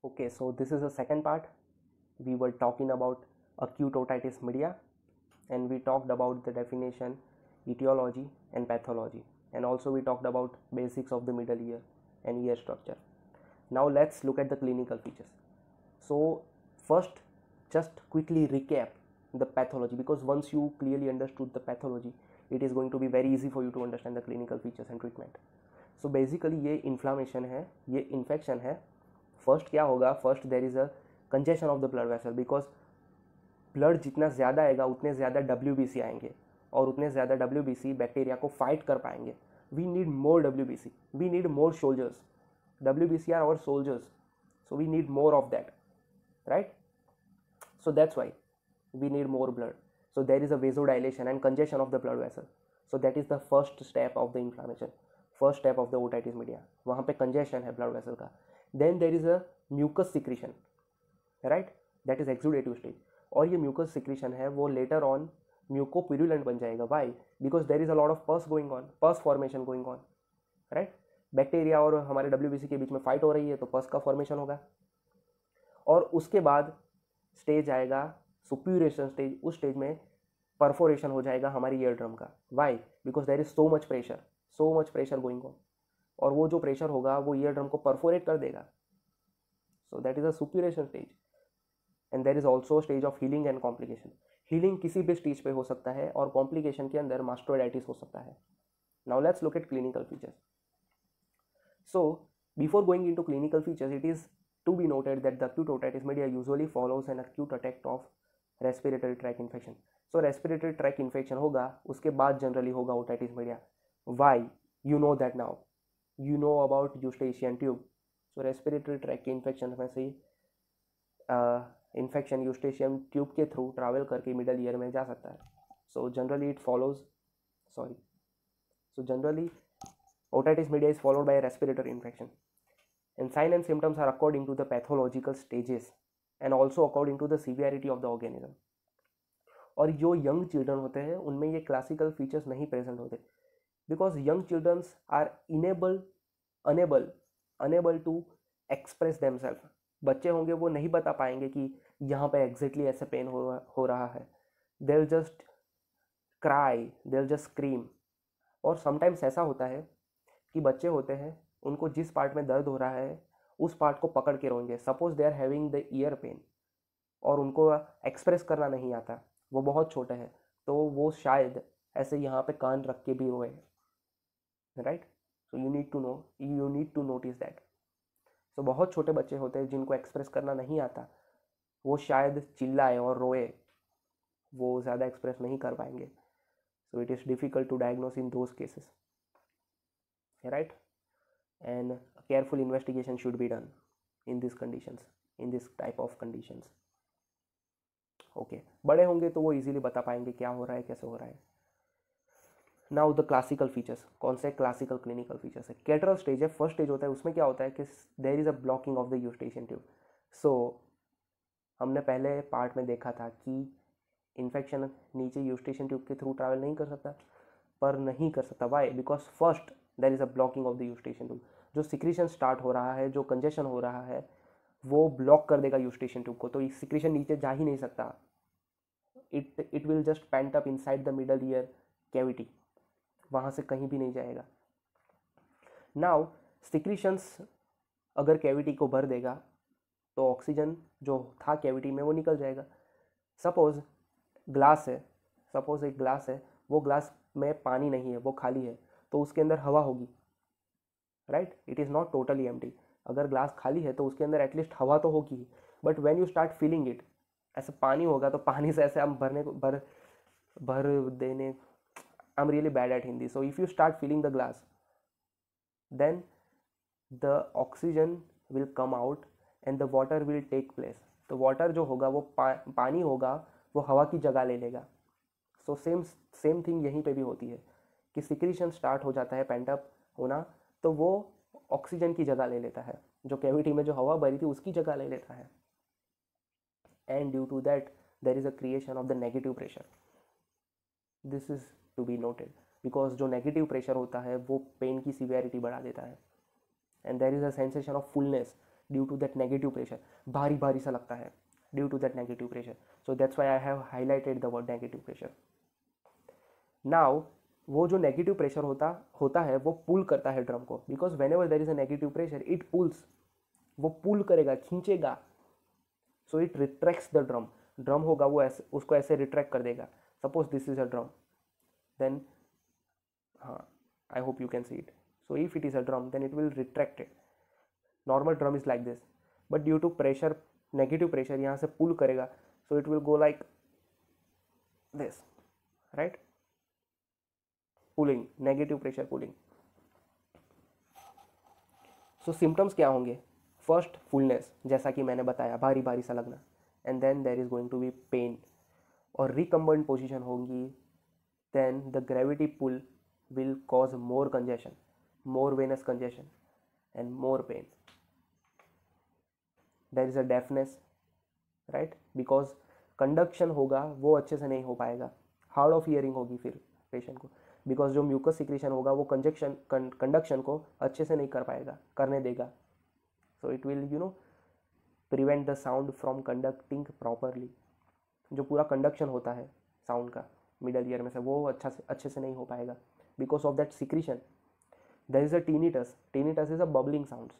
Okay, so this is the second part. We were talking about acute otitis media, and we talked about the definition, etiology, and pathology, and also we talked about basics of the middle ear and ear structure. Now let's look at the clinical features. So first, just quickly recap the pathology, because once you clearly understood the pathology, it is going to be very easy for you to understand the clinical features and treatment. So basically ये inflammation है, ये infection है. First क्या होगा, first there is a congestion of the blood vessel, because blood जितना ज़्यादा आएगा उतने ज़्यादा WBC आएंगे, और उतने ज़्यादा WBC बैक्टीरिया को फाइट कर पाएंगे. We need more WBC, we need more soldiers. WBC are our soldiers, so we need more of that, right? So that's why we need more blood. So there is a vasodilation and congestion of the blood vessel. So that is the first step of the inflammation, first step of the otitis media. वहाँ पे congestion है blood vessel का. Then there is a mucus secretion, right? That is exudative stage. और ये mucus secretion है वो later on mucopurulent बन जाएगा. Why? Because there is a lot of pus going on, pus formation going on, right? Bacteria और हमारे WBC के बीच में फाइट हो रही है तो पस का फॉर्मेशन होगा. और उसके बाद स्टेज आएगा सुप्यूरेशन स्टेज. उस स्टेज में परफोरेशन हो जाएगा हमारी ईयर ड्रम का. Why? Because there is so much pressure going on, और वो जो प्रेशर होगा वो ईयर ड्रम को परफोरेट कर देगा. So that is a suppuration stage. And there is also stage of healing and complication. Healing किसी भी स्टेज पे हो सकता है, और कॉम्प्लिकेशन के अंदर मास्टोइडाइटिस हो सकता है. Now let's look at clinical features. So, before going into clinical features, it is to be noted that the acute otitis media usually follows an acute attack of respiratory tract infection. So, respiratory tract infection होगा, उसके बाद generally होगा otitis media. Why? You know that now. You know about eustachian tube. So, respiratory tract infection में से infection eustachian tube के through travel करके middle ear में जा सकता है. So, generally it follows. So, generally otitis media is followed by a respiratory infection, and signs and symptoms are according to the pathological stages and also according to the severity of the organism. और जो young children होते हैं उनमें ये classical features नहीं present होते, because young childrens are unable to express themselves. बच्चे होंगे वो नहीं बता पाएंगे कि यहाँ पे एग्जैक्टली ऐसे पेन हो रहा है. They will just cry, they will just scream. और समटाइम्स ऐसा होता है कि बच्चे होते हैं उनको जिस पार्ट में दर्द हो रहा है उस पार्ट को पकड़ के रोएंगे. Suppose they are having the ear pain और उनको एक्सप्रेस करना नहीं आता, वो बहुत छोटे हैं, तो वो शायद ऐसे यहाँ पे कान रख के भी रोए, right? So you need to notice that. So बहुत छोटे बच्चे होते हैं जिनको एक्सप्रेस करना नहीं आता, वो शायद चिल्लाए और रोए, वो ज़्यादा एक्सप्रेस नहीं कर पाएंगे. So it is difficult to diagnose in those cases, right? And a careful investigation should be done in these conditions, in this type of conditions. Okay, बड़े होंगे तो वो इजीली बता पाएंगे क्या हो रहा है, कैसे हो रहा है. Now the classical features. कौन से क्लासिकल क्लिनिकल फीचर्स है? कैटरल स्टेज है, फर्स्ट स्टेज होता है. उसमें क्या होता है कि there is a blocking of the eustachian tube. So हमने पहले पार्ट में देखा था कि इन्फेक्शन नीचे यूस्टेशियन ट्यूब के थ्रू ट्रैवल नहीं कर सकता, पर नहीं कर सकता. Why? Because first there is a blocking of the eustachian tube. जो सिक्रीशन स्टार्ट हो रहा है, जो कंजेशन हो रहा है, वो ब्लॉक कर देगा यूस्टेशियन ट्यूब को, तो सिक्रीशन नीचे जा ही नहीं सकता. It will just pent up inside the middle ear cavity, वहाँ से कहीं भी नहीं जाएगा. नाउ सिक्रीशंस अगर कैविटी को भर देगा तो ऑक्सीजन जो था कैविटी में वो निकल जाएगा. सपोज ग्लास है, सपोज एक ग्लास है, वो ग्लास में पानी नहीं है, वो खाली है, तो उसके अंदर हवा होगी, right? It is not totally empty. अगर ग्लास खाली है तो उसके अंदर एटलीस्ट हवा तो होगी. But when you start feeling it, ऐसे पानी होगा तो पानी से ऐसे हम भर देने. I am really bad at Hindi. So if you start filling the glass, then the oxygen will come out and the water will take place. तो वाटर जो होगा वो पानी होगा, वो हवा की जगह ले लेगा. सो सेम थिंग यहीं पे भी होती है कि सिक्रीशन स्टार्ट हो जाता है, पेंटअप होना, तो वो ऑक्सीजन की जगह ले लेता है, जो कैविटी में जो हवा भरी थी उसकी जगह ले लेता है. And due to that there is a creation of the negative pressure. This is to be noted, because जो नेगेटिव प्रेशर होता है वो पेन की सीवियरिटी बढ़ा देता है. And there is a sensation of fullness. Due to that negative pressure, भारी भारी सा लगता है due to that negative pressure. So that's why I have highlighted the word negative pressure. Now वो जो नेगेटिव प्रेशर होता है वो पुल करता है ड्रम को, because whenever there is a negative pressure it pulls, वो पुल करेगा, खींचेगा. So it retracts the drum. Drum होगा वो ऐसे, उसको ऐसे रिट्रैक्ट कर देगा. Suppose this is a drum, then हाँ, I hope you can see it. So if it is a drum then it will retract it. Normal drum is like this, but due to pressure, negative pressure यहाँ से पुल करेगा, so it will go like this, right. Pulling, negative pressure pulling. So symptoms क्या होंगे? First fullness, जैसा कि मैंने बताया, भारी भारी सा लगना. And then there is going to be pain और रिकम्बेंट पोजिशन होंगी. Then the gravity pull will cause more congestion, more venous congestion and more pain. There is a deafness, right? Because conduction होगा वो अच्छे से नहीं हो पाएगा, hard of hearing होगी फिर पेशेंट को, बिकॉज जो म्यूकस सिक्रेशन होगा वो कंडक्शन को अच्छे से नहीं करने देगा. So it will prevent the sound from conducting properly. जो पूरा कंडक्शन होता है साउंड का मिडल ईयर में से, वो अच्छे से नहीं हो पाएगा because of that secretion. There is a tinnitus. Tinnitus is a bubbling sounds.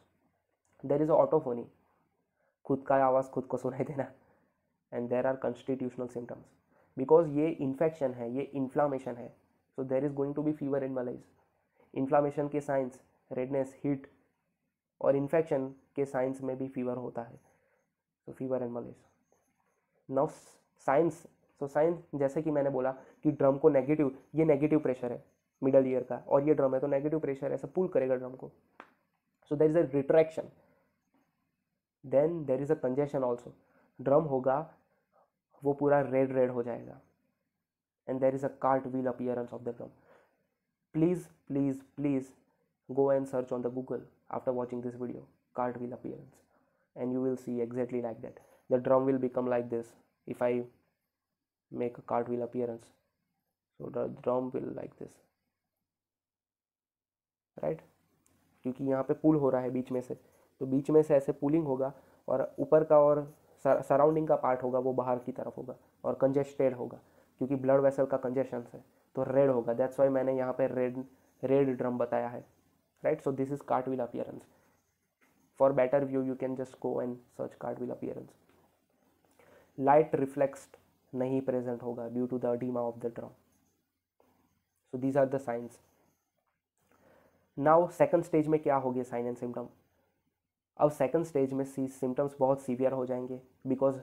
There is a autophony, खुद का आवाज़ खुद को सुनाई देना. And there are constitutional symptoms. Because ये infection है, ये inflammation है, so there is going to be fever and malaise. Inflammation के signs, redness, heat, और infection के signs में भी fever होता है, so fever and malaise. Now signs, so signs जैसे कि मैंने बोला कि ड्रम को नेगेटिव, ये नेगेटिव प्रेशर है मिडल ईयर का, और ये ड्रम है तो नेगेटिव प्रेशर ऐसा पुल करेगा ड्रम को. So there is a retraction, then there is a congestion also. Drum होगा वो पूरा रेड रेड हो जाएगा. And there is a cart wheel appearance of the drum. Please please please go and search on the Google after watching this video, cartwheel appearance, and you will see exactly like that. The drum will become like this if I make a cartwheel appearance. So the drum will like this, right. क्योंकि यहाँ पे पुल हो रहा है बीच में से, तो बीच में से ऐसे पुलिंग होगा, और ऊपर का और सराउंडिंग का पार्ट होगा वो बाहर की तरफ होगा और कंजेस्टेड होगा, क्योंकि ब्लड वेसल का कंजेशन है तो रेड होगा. दैट्स वाई मैंने यहाँ पे रेड ड्रम बताया है, right. So this is cartwheel appearance. For better view you can just go and search cartwheel appearance. Light reflex नहीं प्रेजेंट होगा due to the edema of the drum. So these are the signs. Now second stage में क्या होगी sign and symptom? अब second stage में symptoms बहुत severe हो जाएंगे, बिकॉज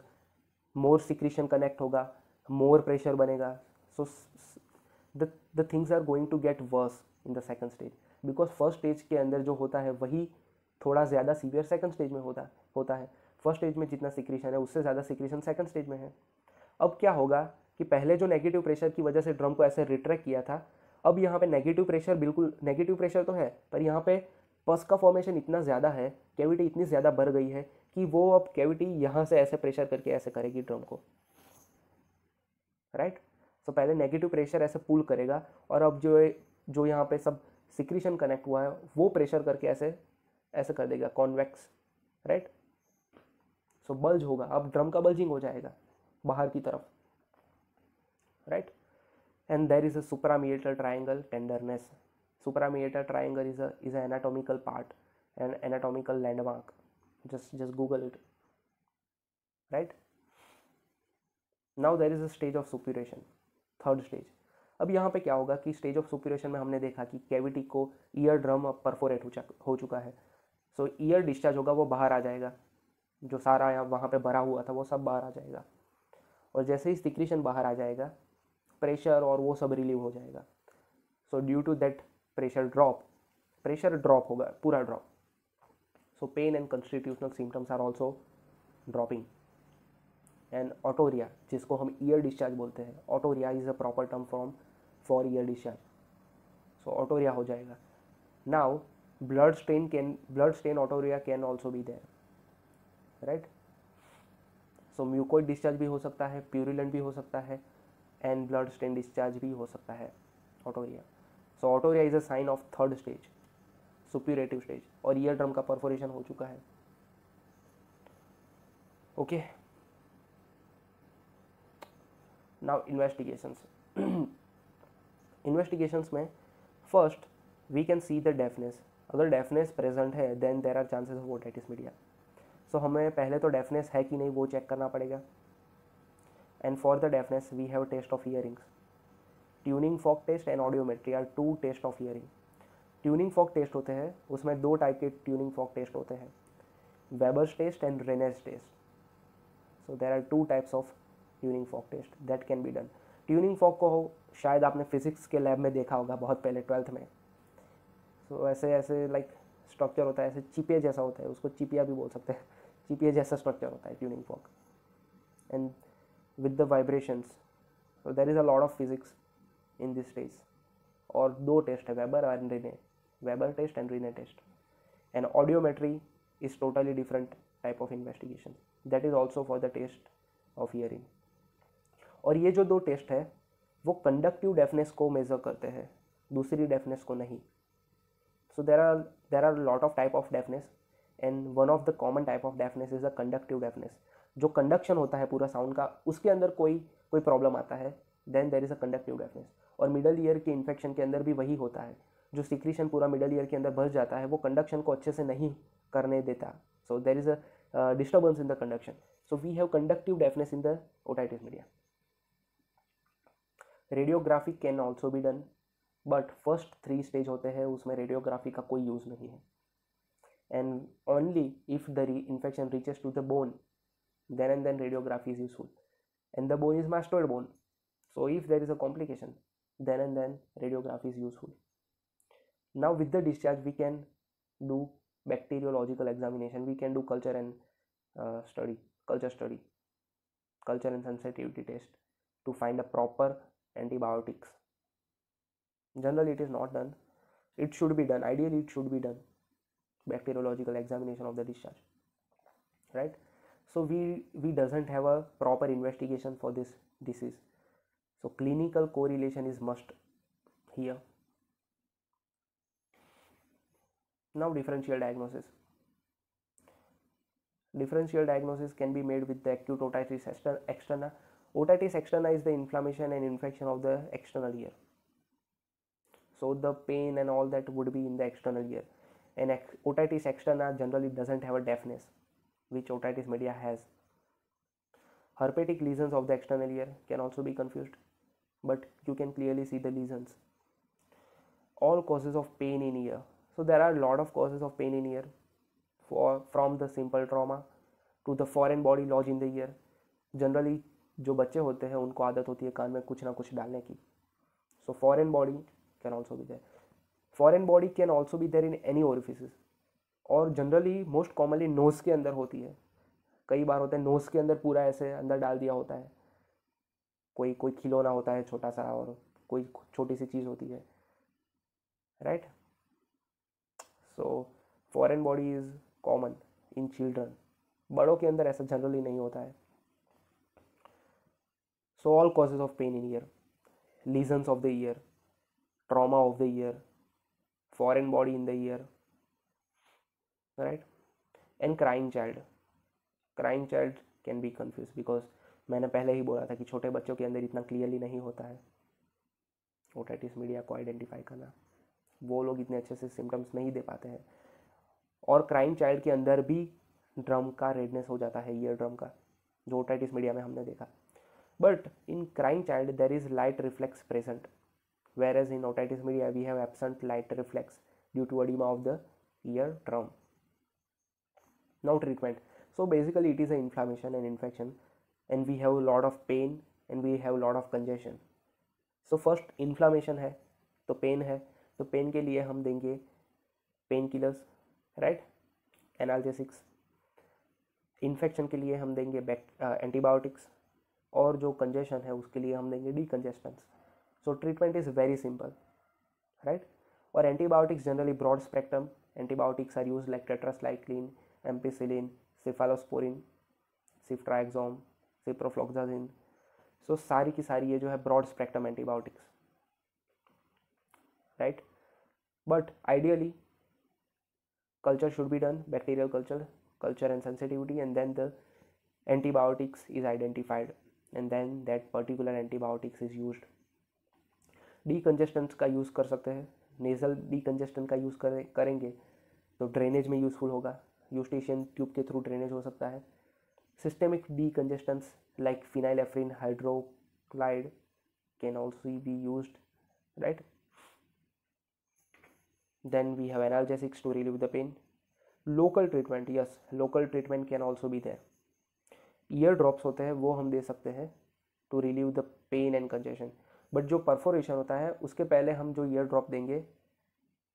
मोर सिक्रीशन कनेक्ट होगा, मोर प्रेशर बनेगा. So the things are going to get worse in the second stage, because first stage के अंदर जो होता है वही थोड़ा ज़्यादा सीवियर सेकंड स्टेज में होता है. फर्स्ट स्टेज में जितना सिक्रीशन है उससे ज़्यादा सिक्रीशन सेकंड स्टेज में है. अब क्या होगा कि पहले जो नेगेटिव प्रेशर की वजह से ड्रम को ऐसे रिट्रैक्ट किया था, अब यहाँ पे नेगेटिव प्रेशर, बिल्कुल नेगेटिव प्रेशर तो है, पर यहाँ पे पस का फॉर्मेशन इतना ज़्यादा है, कैविटी इतनी ज़्यादा बढ़ गई है कि वो अब कैविटी यहाँ से ऐसे प्रेशर करके ऐसे करेगी ड्रम को, राइट. सो पहले नेगेटिव प्रेशर ऐसे पुल करेगा, और अब जो यहाँ पे सब सिक्रीशन कनेक्ट हुआ है वो प्रेशर करके ऐसे कर देगा, कॉन्वेक्स, राइट. सो बल्ज होगा, अब ड्रम का बल्जिंग हो जाएगा बाहर की तरफ, right. And there is a suprameatal triangle tenderness. Suprameatal triangle is an anatomical part, an anatomical landmark. Just Google it, right? Now there is a stage of suppuration, third stage. अब यहाँ पे क्या होगा कि स्टेज ऑफ सुप्यूरेशन में हमने देखा कि कैविटी को ईयर ड्रम अब परफोरेट हो चुका है. सो ईयर डिस्चार्ज होगा, वो बाहर आ जाएगा, जो सारा यहाँ वहाँ पे भरा हुआ था वो सब बाहर आ जाएगा, और जैसे ही सिक्रीशन बाहर आ जाएगा प्रेशर और वो सब रिलीव हो जाएगा. So due to that pressure drop होगा, पूरा drop. So pain and constitutional symptoms are also dropping. And otorrhoea, जिसको हम ईयर डिस्चार्ज बोलते हैं, otorrhoea is a proper term for ear discharge. So otorrhoea हो जाएगा. Now blood stain otorrhoea can also be there, right. So mucoid discharge भी हो सकता है, प्यूरिलेंट भी हो सकता है, एंड ब्लड स्टेन डिस्चार्ज भी हो सकता है, otorrhoea. So otorrhoea is a sign of third stage, suppurative stage, और ईयर ड्रम का परफोरेशन हो चुका है. Okay, now investigations. इन्वेस्टिगेशंस में first we can see the deafness. अगर डेफनेस प्रेजेंट है then there are chances of otitis media. So हमें पहले तो डेफनेस है कि नहीं वो चेक करना पड़ेगा. And for the deafness we have test of hearings. Tuning fork test and audiometry are to test of hearing. Tuning fork test होते हैं, उसमें दो टाइप के ट्यूनिंग फॉक टेस्ट होते हैं, Weber's test and Rinne's test. So there are two types of tuning fork test that can be done. Tuning fork को शायद आपने फिजिक्स के लैब में देखा होगा बहुत पहले 12th में. सो ऐसे ऐसे लाइक स्ट्रक्चर होता है, ऐसे चिपिया जैसा होता है, उसको चिपिया भी बोल सकते हैं. चिपिया जैसा स्ट्रक्चर होता है tuning fork. And with the vibrations, so there is a lot of physics in this stage. और दो टेस्ट है, Weber and Rinne, Weber test and Rinne test. And audiometry is totally different type of investigation, that is also for the test of hearing. और ये जो दो test है वो conductive deafness को मेजर करते हैं, दूसरी डेफनेस को नहीं. So there are lot of type of deafness and one of the common type of deafness is a conductive deafness. जो कंडक्शन होता है पूरा साउंड का, उसके अंदर कोई प्रॉब्लम आता है then there is a conductive deafness. और मिडल ईयर के इन्फेक्शन के अंदर भी वही होता है, जो सिक्रीशन पूरा मिडल ईयर के अंदर भर जाता है वो कंडक्शन को अच्छे से नहीं करने देता. So there is a disturbance in the conduction. So we have conductive deafness in the otitis media. Radiography can also be done, but first 3 stage होते हैं उसमें रेडियोग्राफी का कोई यूज़ नहीं है. And only if the infection reaches to the bone, then and then radiography is useful. And the bone is mastoid bone, so if there is a complication, then and then radiography is useful. Now with the discharge we can do bacteriological examination, we can do culture and culture and sensitivity test to find a proper antibiotics. Generally it is not done, it should be done, ideally it should be done, bacteriological examination of the discharge, right? So we doesn't have a proper investigation for this disease, so clinical correlation is must here. Now differential diagnosis. Differential diagnosis can be made with the acute otitis externa. Otitis externa is the inflammation and infection of the external ear, so the pain and all that would be in the external ear. And otitis externa generally doesn't have a deafness, which otitis media has. Herpetic lesions of the external ear can also be confused, but you can clearly see the lesions. All causes of pain in ear. So there are a lot of causes of pain in ear, from the simple trauma to the foreign body lodge in the ear. Generally जो बच्चे होते हैं उनको आदत होती है कान में कुछ ना कुछ डालने की. So foreign body can also be there. Foreign body can also be there in any orifices. और जनरली मोस्ट कॉमनली नोज़ के अंदर होती है. कई बार होता है नोज़ के अंदर पूरा ऐसे अंदर डाल दिया होता है, कोई खिलौना होता है छोटा सा और कोई छोटी सी चीज़ होती है, right. So foreign body is common in children, बड़ों के अंदर ऐसा जनरली नहीं होता है. So all causes of pain in year, lesions of the year, trauma of the year, foreign body in the year, right. And crying child. Crying child can be confuse because मैंने पहले ही बोला था कि छोटे बच्चों के अंदर इतना क्लियरली नहीं होता है ओटाइटिस मीडिया को आइडेंटिफाई करना, वो लोग इतने अच्छे से सिम्टम्स नहीं दे पाते हैं. और क्राइंग चाइल्ड के अंदर भी ड्रम का रेडनेस हो जाता है, ईयर ड्रम का, जो ओटाइटिस मीडिया में हमने देखा. But in crying child there is light reflex present, whereas in otitis media we have absent light reflex due to edema of the ear drum. Now treatment. So basically it is an inflammation and infection, and we have a lot of pain and we have a lot of congestion. So first inflammation है तो pen है, तो pen के लिए हम देंगे pain killers, right, analgesics. Infection के लिए हम देंगे एंटीबायोटिक्स, और जो कंजेशन है उसके लिए हम देंगे डीकंजेस्टेंट्स. So treatment is very simple, right? Or antibiotics generally broad spectrum antibiotics are used like tetracycline, ampicillin, cephalosporin, ceftriaxone, ciprofloxacin. So सारी की सारी ये जो है broad spectrum antibiotics, right? But ideally culture should be done, bacterial culture and sensitivity, and then the antibiotics is identified and then that particular antibiotics is used. डीकंजेस्टेंट्स का use कर सकते हैं, नेज़ल डीकंजेस्टेंट का यूज़ करेंगे तो drainage में useful होगा, eustachian tube के थ्रू ड्रेनेज हो सकता है. Systemic decongestants like phenylephrine hydrochloride can also be used, right. Then we have analgesics to relieve the pain. Local treatment, yes, local treatment can also be there. Ear drops होते हैं वो हम दे सकते हैं to relieve the pain and congestion. But जो perforation होता है उसके पहले हम जो ईयर ड्रॉप देंगे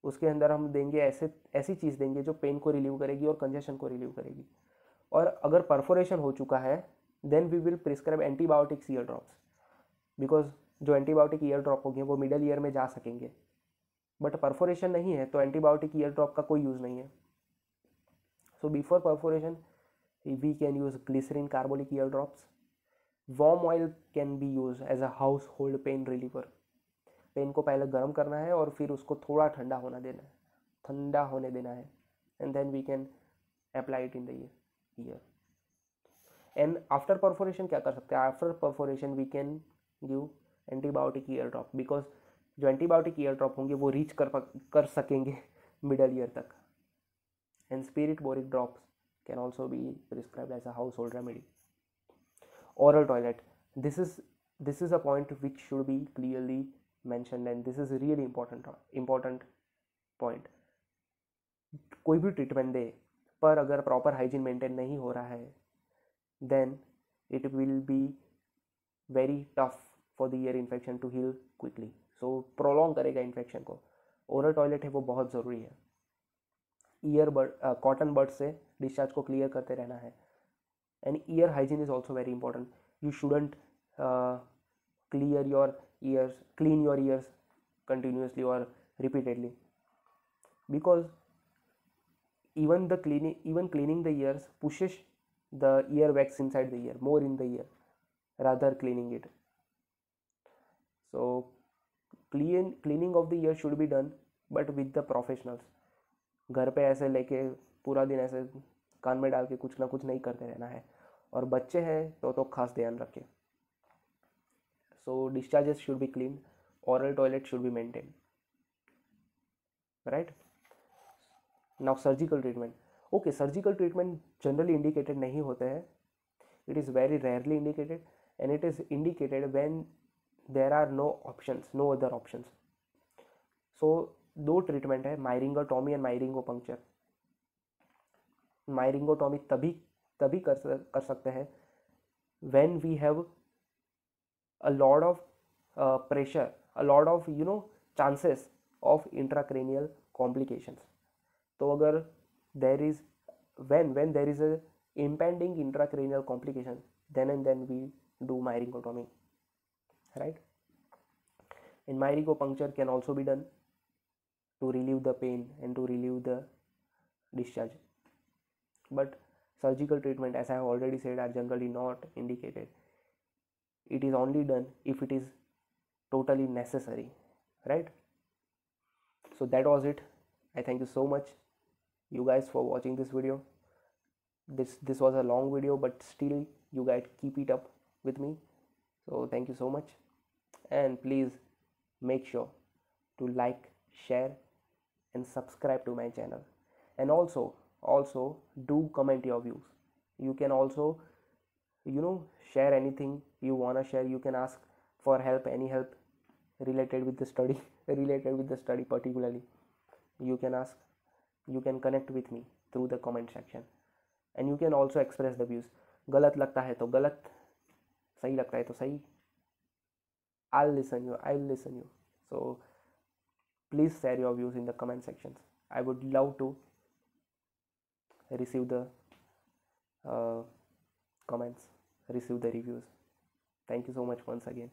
उसके अंदर हम देंगे ऐसी चीज़ देंगे जो पेन को रिलीव करेगी और कंजेशन को रिलीव करेगी. और अगर परफोरेशन हो चुका है then we will prescribe antibiotics ear drops, because जो एंटीबायोटिक ईयर ड्रॉप होंगे वो मिडल ईयर में जा सकेंगे. बट परफोरेशन नहीं है तो एंटीबायोटिक ईयर ड्रॉप का कोई यूज़ नहीं है. So before perforation we can use glycerine carbolic ear drops. Warm oil can be use as a household pain reliever. Pain को पहले गर्म करना है और फिर उसको थोड़ा ठंडा होने देना है and then we can apply it in the ear. And after perforation क्या कर सकते हैं, after perforation we can give antibiotic ear drop, because जो एंटीबायोटिक ईयर ड्रॉप होंगे वो रीच कर सकेंगे मिडल ईयर तक. And spirit boric drops can also be prescribed as a household remedy. Oral toilet, this is a point which should be clearly mentioned and this is a really important point. कोई भी treatment दे पर अगर proper hygiene maintain नहीं हो रहा है then it will be very tough for the ear infection to heal quickly. So prolong करेगा infection को. ओरल टॉयलेट है वो बहुत ज़रूरी है. ईयर कॉटन बड से डिस्चार्ज को क्लियर करते रहना है. And ear hygiene is also very important. You shouldn't clean your ears continuously or repeatedly, because even cleaning the ears pushes the ear wax inside the ear, more in the ear rather cleaning it. So cleaning of the ear should be done but with the professionals. घर पे ऐसे लेके पूरा दिन ऐसे कान में डाल के कुछ ना कुछ नहीं करते रहना है. और बच्चे हैं तो खास ध्यान रखें. So discharges should be clean, oral toilet should be maintain, right. Now surgical treatment. Okay, surgical treatment generally indicated नहीं होते हैं. It is very rarely indicated and it is indicated when there are no other options. So दो treatment है, myringotomy and मायरिंगोपंक्चर. Myringotomy तभी कर सकते हैं when we have a lot of pressure, a lot of chances of intracranial complications. तो अगर when there is a impending intracranial complication then we do myringotomy, right. And myringopuncture can also be done to relieve the pain and to relieve the discharge, but surgical treatment, as I have already said, are generally not indicated. It is only done if it is totally necessary, right. So that was it. I thank you so much you guys for watching this video. This was a long video but still you guys keep it up with me, so thank you so much. And please make sure to like, share and subscribe to my channel. And also do comment your views. You can also share anything you want to share. You can ask for help, any help related with the study particularly. You can ask, you can connect with me through the comment section, and you can also express the views. गलत लगता है तो गलत, सही लगता है तो सही. I'll listen you. So please share your views in the comment sections. I would love to receive the comments, receive the reviews. Thank you so much once again.